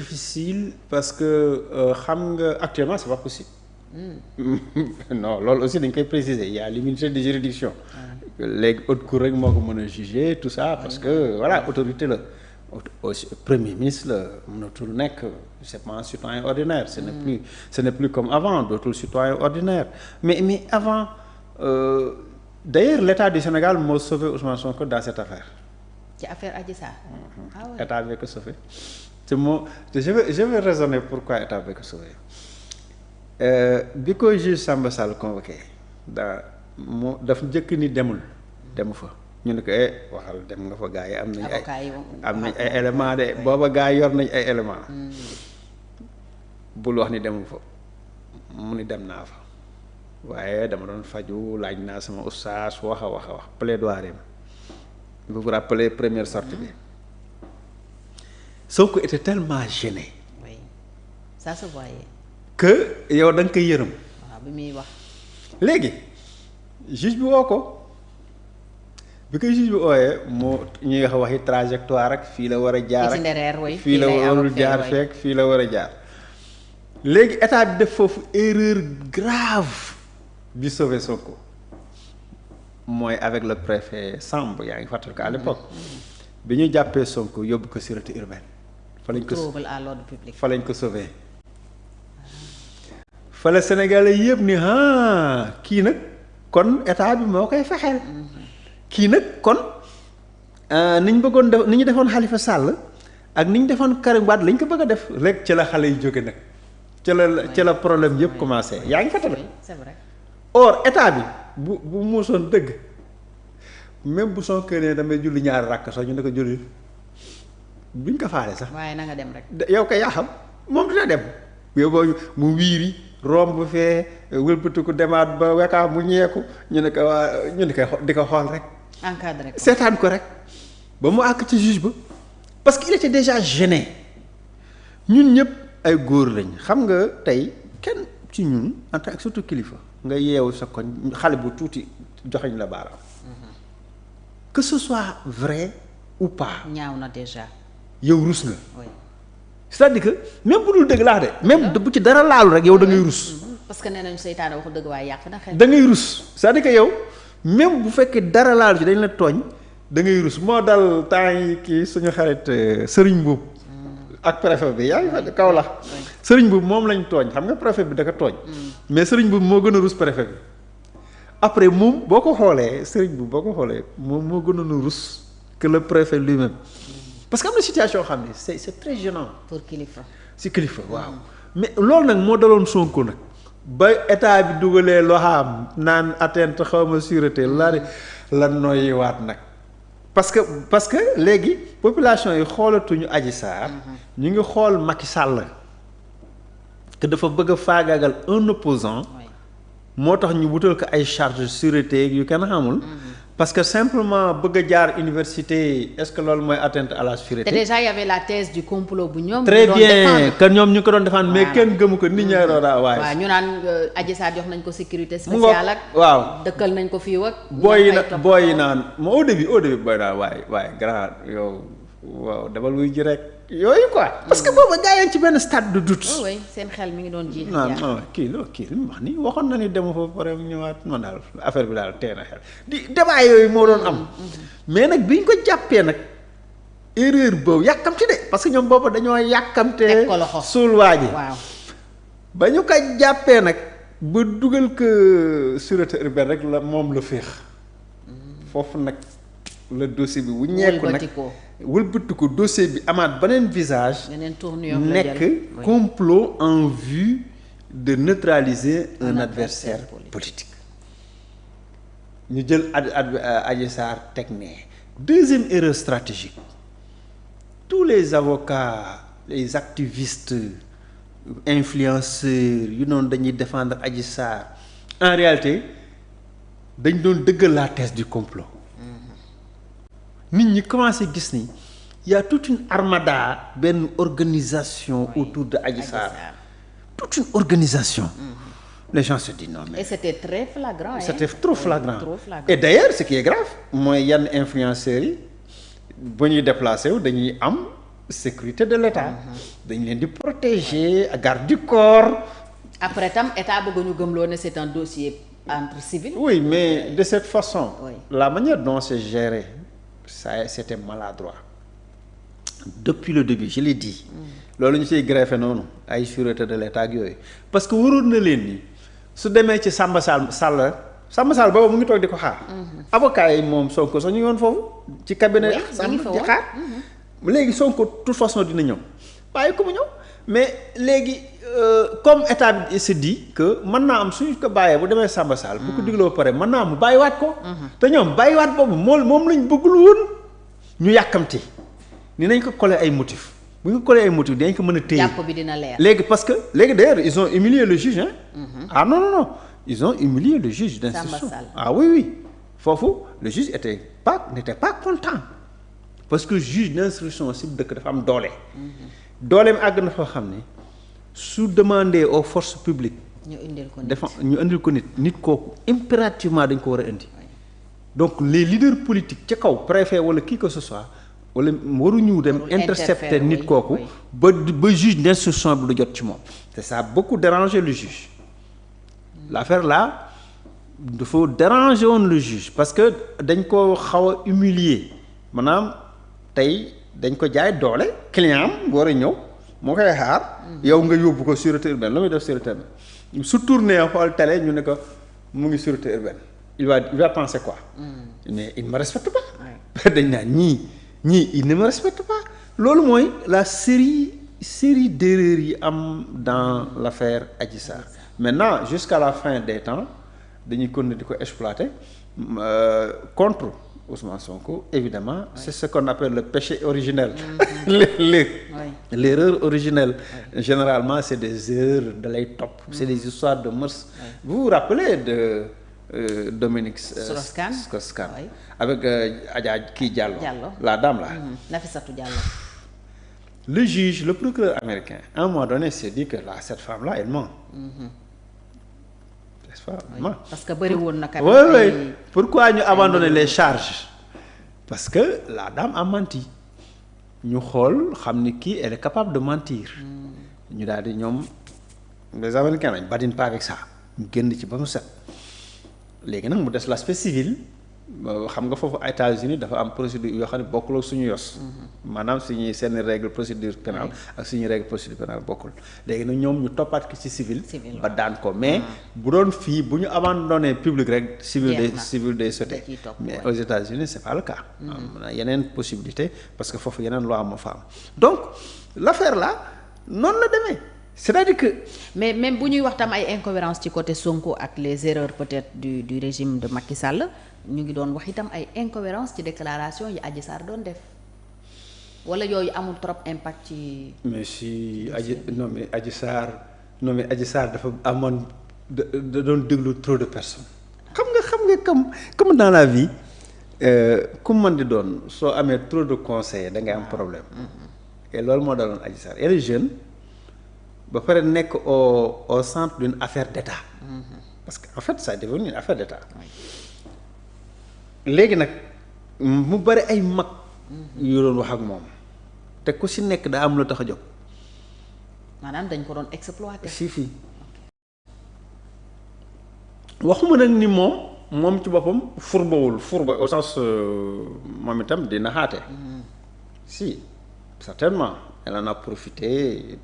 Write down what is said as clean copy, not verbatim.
difficile parce que xam nga actuellement c'est pas possible. Non loolu aussi dañ koy préciser il y a l'immunité de juridiction. léegi haute cour rek moo ko mën a juger tout ça parce que voilà autorité la premier ministre la mënatul nekk c'est pas un citoyen ordinaire. ce n'est plus comme avant dootul citoyen ordinaire mais avant d'ailleurs l'État du Sénégal moo sauvé Ousmane Sonko dans cette affaire. ci affaire Adji Sarr. Ah ouais. État bi ko sauvé. je vais raisonner pourquoi état bi ko sauvé bi ko juge Samba Sall convoqué daf njëkk ni demu fa ñu ne ko waxal dem nga fa gars yi am nañ ay éléments de booba gars yi yor nañ ay éléments bul wax ni demul fa mu ni dem naa fa waaye dama doon faju laaj naa sama oustaz wax plaidoirie vous vous rappelez première sortie bi Sonko était tellement gêné. Oui, ça se voyait. que yow da nga koy yërëm. waaw bi muy wax. léegi juge bi woo ko bi koy juge bi ooyee moo ñuy waxi trajectoire ak fii la war a jaar ak fii la warul jaar fekk fii la war a jaar. léegi état bi def foofu erreur grave bi sauvé Sonko mooy avec le préfet Samb yaa ngi fàttali ko à l'époque bi ñu jàppee Sonko yóbbu ko sûreté urbaine. fa lañ ko trouble à l'ordre public. fa lañ ko sauvé fa la Sénégalais yëpp ni kii nag kon état bi moo koy fexeel kii nag kon ni ñu bëggoon def ni ñu defoon Khalifa Sall ak ni ñu defoon Karim Wade lañ ko bëgg a def rek ci la xale yi jóge nag ci la problème yëpp commencé yaa ngi fàttali. c'est vrai. or état bi bu muusoon dëgg même bu soo këree damay julli ñaari rakk sax ñu ne ko julli duñ ko faale sax. waaye na nga dem rek. yow kay yaa xam moom dina dem yow boo mu wiiri romb fee wëlbatiku demaat ba wekkaa mu ñeeku ñu ne ko waa ñu ne ko di ko xool rek. encadré ko seetaan ko rek ba mu àgg ci juge ba parce qu'il était déjà gêné ñun ñëpp ay góor lañ xam nga tey kenn ci ñun en tant que surtout kilifa nga yeewu sa koñ xale bu tuuti joxeñ la baaraam. que ce soit vrai ou pas. ñaaw na déjà. yow rus nga. oui. c'est-à-dire que même bu dul dëgg laa de. même bu ci dara laalu rek yow da ngay rus. parce que nee nañu seytaane waxu dëgg waaye yàq na xel. da ngay rus c'est-à-dire que yow même bu fekkee dara laalu ci dañ la tooñ da ngay rus moo dal temps yi kii suñu xarit Serigne Mboup ak préfet bi yaa ngi fa Kaolack. Serigne Mboup moom lañ tooñ xam nga préfet bi da ko tooñ. mais Serigne Mboup moo gën a rus préfet bi. après moom boo ko xoolee Serigne Mboup boo ko xoolee moom moo gënoon a rus que le préfet lui-même. parce que am na situation xam ne c'est très gênant. pour kilifa. si kilifa waaw. mais loolu nag moo daloon Sonko nag. ba état bi dugalee loxaam naan atteinte xawma sûreté la noyyiwaat nag. parce que léegi population yi xoolatuñu Adji Sarr. ñu ngi xool Macky Sall. que dafa bëgg a faagaagal un opposant moo tax ñu wutal ko ay charges sûreté yu kenn xamul. parce que simplement bëgg a jaar université est-ce que loolu mooy atteinte à la sûreté. te déjà il y avait la thèse du complot bu ñoom. très bien que ñoom ñu ko doon défendre mais kenn gëmu ko nit ñaa doon waaye. waaw ñu naan Adji Sarr jox nañ ko sécurité spéciale ak. waaw dëkkal nañ ko fii ak. booy yi naan moo au début booy naan waaye grand yow waaw demal wuy ji rek yooyu quoi. parce que boobu gaa yi ci benn stade de doute. oui seen xel mi ngi doon ji. non kii li mu wax nii waxoon na ni dema fa pare ñëwaat man daal affaire bi daal tee na xel di débat yooyu moo doon am. mais nag bi ñu ko jàppee nag erreur boobu yàkkamti de parce que ñoom boobu dañoo yàkkamtee. suul waa ji waaw. ba ñu ko jàppee nag ba dugal ko sûreté urbaine rek la moom la féex foofu nag le dossier bi wu ñeeku nag wëlbati ko dossier bi amaat beneen visage. nekk complot en vue de neutraliser un adversaire politique. ñu jël Adji Sarr teg ne deuxième erreur stratégique tous les avocats les activistes influenceurs yu noonu dañuy défendre Adji Sarr en réalité dañ doon dëggal la thèse du complot. nit ñi commencé gis ni y a toute une armada benn organisation autour de Adji Sarr toute une organisation. les gens se disent non mais. et c'était très flagrant. c'était trop flagrant. et d'ailleurs ce qui est grave mooy yenn influenceurs yi ba ñuy déplacé wu dañuy am sécurité de l'État. dañ leen di protéger garde du corps. après tam état bëgg ñu gëmloo ne c'est un dossier entre civils. oui mais de cette façon. Oui. la manière dont c'est géré ça c'était maladroit. depuis le début je l'ai dit. loolu ñu ciy greffé noonu ay sûreté de l'État ak yooyu parce que waroon na leen ni su demee ci Samba Sall boobu mu ngi toog di ko xaar. avocat yi moom Sonko sax ñu ngi woon foofu. ci cabinet Samba di xaar. léegi Sonko toute façon dina ñëw waaye ku mu ñëw mais léegi comme état bi se dit que mën naa am suñu ko bàyyee bu demee Samba Sall. bu ko digloo pare mën naa am mu bàyyiwaat ko. te ñoom bàyyiwaat boobu moom lañ bëggul woon ñu yàkkamti ni nañ ko coller ay motifs bu ñu ko coller ay motifs dañ ko mën a téye. jàpp bi dina leer. léegi parce que léegi d'ailleurs ils ont humilié le juge hein. ah non ils ont humilié le juge d'instruction. ah oui foofu le juge n'était pas content. parce que juge d'instruction si dëkk dafa am doole. dooleem àgg na foo xam ne su demander aux forces publiques. ñu indil ko nit kooku impérativement dañ ko war a indi. donc les leaders politiques ca kaw préfet wala qui que ce soit wala waruñu dem intercepter nit kooku ba juge d'instruction bi du jot ci moom. te ça a beaucoup dérangé le juge. l'affaire là dafa déranger woon le juge parce que dañ ko xaw a humilier maanaam. tey dañ ko jaay doole client am war a ñëw moo koy xaar. yow nga yóbbu ko sûreté urbaine la muy def sûreté urbaine su tourné xool télé ñu ne ko mu ngi sûreté urbaine il va penser quoi. mais il me respecte pas. dañ naan ñii il ne me respecte pas. loolu mooy la série d'erreurs yi am dans l'affaire Adji Sarr. maintenant jusqu'à la fin des temps dañuy continuer di ko exploiter contre. Ousmane Sonko évidemment c'est ce qu'on appelle le péché originel. L'erreur originelle généralement c'est des erreurs de lay topp. c'est des histoires de mœurs. Vous vous rappelez de Dominique Strauss-Kahn avec Adja Diallo la dame là. Nafissatou Diallo. Le juge le procureur américain à un moment donné s'est dit que cette femme là elle ment. parce que bëri woon na. oui pourquoi ñu abandonner les charges parce que la dame a menti ñu xool xam ni kii elle est capable de mentir. ñu daal di ñoom les américains nañ badine pas avec ça ñu génn ci ba mu set léegi nag mu des l'aspect civil xam nga foofu États-Unis dafa am procédure yoo xam ne bokkul ak suñu yos. maanaam suñuy seen règle procédure pénale ak suñuy règle procédure pénale bokkul léegi nag ñoom ñu toppaat ki ci civil ba daan ko mais bu doon fii bu ñu abandonné public rek civil day sauté mais aux États-Unis c'est pas le cas. am na yeneen possibilité parce que foofu yeneen loi moo fa am donc l'affaire là noonu la demee c'est-à-dire que. mais même bu ñuy wax tam ay incohérences ci côté Sonko ak les erreurs peut-être du régime de Macky Sall ñu ngi doon wax itam ay incohérences ci déclaration yi Adji Sarr doon def wala yooyu amul trop impact ci. mais si Adji Sarr dafa amoon da doon déglu trop de personnes. xam nga comme dans la vie ku mën di doon soo amee trop de conseillers da ngay am problème. et loolu moo daloon Adji Sarr elle est jeune. ba pare nekk au centre d'une affaire d'État. parce que en fait ça est devenu une affaire d'État. léegi nag mu bari ay mag. yu doon wax ak moom. te ku si nekk daa am lu tax a jóg. maanaam dañ ko doon exploiter. fii waxuma nag ni moom ci boppam fourba au sens moom itam dina xaate. si certainement elle en a profité tey.